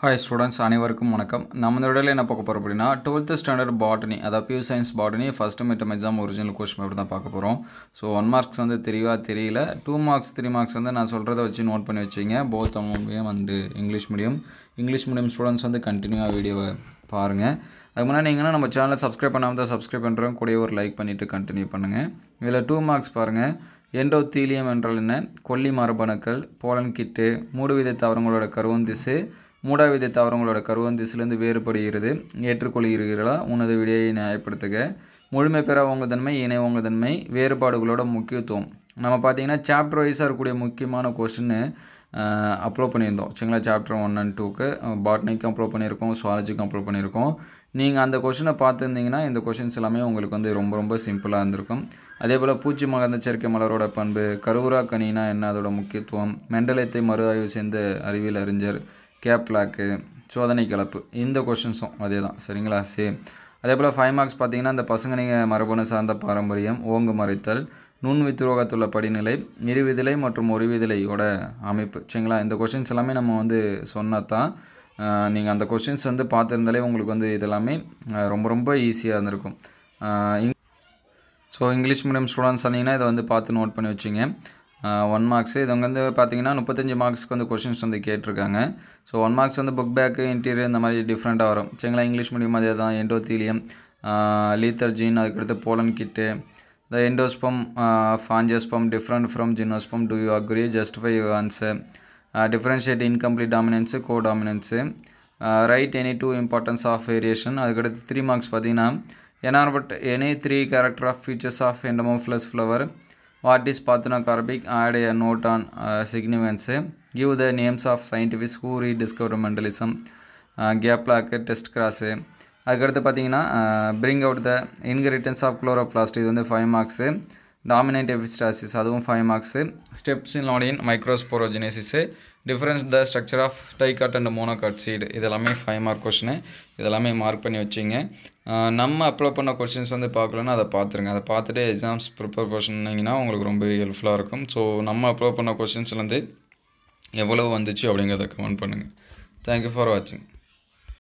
Hi students, அனைவருக்கும் வணக்கம். நம்ம இந்த வீடியோல என்ன பார்க்க போறோம் அப்படினா 12th ஸ்டாண்டர்ட் பாட்டனி அதாவது pure science botany first midterm exam original question paper தான் பார்க்க போறோம். ஸோ 1 மார்க்ஸ் வந்து தெரியல 2 மார்க்ஸ் 3 மார்க்ஸ் வந்து நான் சொல்றதை வச்சு நோட் பண்ணி வச்சிங்க. Both Tamil medium and English medium students வந்து கண்டினியூவா வீடியோவை பாருங்க. அதுக்கு முன்னாடி நீங்க நம்ம சேனலை சப்ஸ்கிரைப் பண்ணாம தான் சப்ஸ்கிரைப் பண்றோம். கூடவே ஒரு லைக் பண்ணிட்டு கண்டினியூ பண்ணுங்க. இதுல 2 மார்க்ஸ் பாருங்க. எண்டோத்தீலியம் என்றால் என்ன? கொல்லி மரபணுக்கள், போலன் கிட்டு, மூடுவிதை தாவரங்களோட கருவந்திசு, மூடாவிதை தாவரங்களோட கருவந்திசிலிருந்து வேறுபடுகிறது. ஏற்றுக்கொள்கிறீர்களா? உனது விடையை நியாயப்படுத்துக. முழுமை பெற ஓங்குதன்மை, இணை ஓங்குதன்மை, வேறுபாடுகளோட முக்கியத்துவம். நம்ம பார்த்தீங்கன்னா சாப்டர் வைஸாக இருக்கக்கூடிய முக்கியமான கொஸ்டின் அப்லோட் பண்ணியிருந்தோம். சரிங்களா? சாப்டர் 1 and 2க்கு பாட்னிக்கும் அப்லோட் பண்ணியிருக்கோம், சுவாலஜிக்கும் அப்லோட் பண்ணியிருக்கோம். நீங்கள் அந்த கொஷினை பார்த்துருந்தீங்கன்னா இந்த கொஷின்ஸ் எல்லாமே உங்களுக்கு வந்து ரொம்ப சிம்பிளாக இருந்திருக்கும். அதே போல் பூச்சி மகர்ந்த செயற்கை மலரோட பண்பு, கருவுரா கனினா என்ன, அதோட முக்கியத்துவம், மெண்டலத்தை மறு ஆய்வு செய்த அறிவியல் அறிஞர், கேப்லாக்கு, சோதனை கலப்பு, இந்த கொஷின்ஸும் அதே தான். சரிங்களா? சேம். அதே போல் 5 மார்க்ஸ் பார்த்தீங்கன்னா இந்த பசுங்கனிக மரபணு சார்ந்த பாரம்பரியம், ஓங்கு மறைத்தல், நுண் வித்துரோகத்துள்ள படிநிலை, இருவிதிலை மற்றும் ஒரு விதிலையோட அமைப்பு. சரிங்களா? இந்த கொஷின்ஸ் எல்லாமே நம்ம வந்து சொன்னதான் நீங்கள் அந்த கொஷின்ஸ் வந்து பார்த்துருந்தாலே உங்களுக்கு வந்து இதெல்லாமே ரொம்ப ஈஸியாக இருந்திருக்கும். ஸோ இங்கிலீஷ் மீடியம் ஸ்டூடெண்ட்ஸ் சொன்னீங்கன்னா இதை வந்து பார்த்து நோட் பண்ணி வச்சிங்க. 1 மார்க்ஸ் இது வந்து பார்த்தீங்கன்னா 35 மார்க்ஸ்க்கு வந்து கொஷின்ஸ் வந்து கேட்டிருக்காங்க. ஸோ 1 மார்க்ஸ் வந்து புக் பேக்கு, இன்டீரியர் இந்த மாதிரி டிஃப்ரெண்ட்டாக வரும். சரிங்களா? இங்கிலீஷ் மீடியம் அதே தான். எண்டோத்தீலியம், லீத்தர் ஜீன், அதுக்கடுத்து pollen kit, the endosperm of angiosperm different from gymnosperm, do you agree, justify your answer, differentiate incomplete dominance, co dominance, write any 2 importance of variation. அதுக்கடுத்து 3 மார்க்ஸ் பார்த்தீங்கன்னா எனார்பட் any 3 character of features of entomophilous flower, what is parthenocarpic, add a note on significance, give the names of scientists who rediscovered mentalism, gap lack, test cross. அதுக்கடுத்து பார்த்தீங்கன்னா bring out the inheritance of chloroplast, இது வந்து 5 marks, dominant epistasis அதுவும் 5 marks, steps in in microsporogenesis, difference the structure of dicot and monocot seed, இதெல்லாமே 5 mark question. இதெல்லாமே mark பண்ணி வச்சிங்க. நம்ம அப்லோட் பண்ண கொஷின்ஸ் வந்து பார்க்கலன்னா அதை பார்த்துருங்க. அதை பார்த்துட்டு எக்ஸாம்ஸ் ப்ரிப்பேர் பண்ணிங்கன்னா உங்களுக்கு ரொம்ப ஹெல்ப்ஃபுல்லாக இருக்கும். ஸோ நம்ம அப்லோட் பண்ண கொஷின்ஸ்லேருந்து எவ்வளோ வந்துச்சு அப்படிங்கிறத கமெண்ட் பண்ணுங்கள். தேங்க்யூ ஃபார் வாட்சிங்.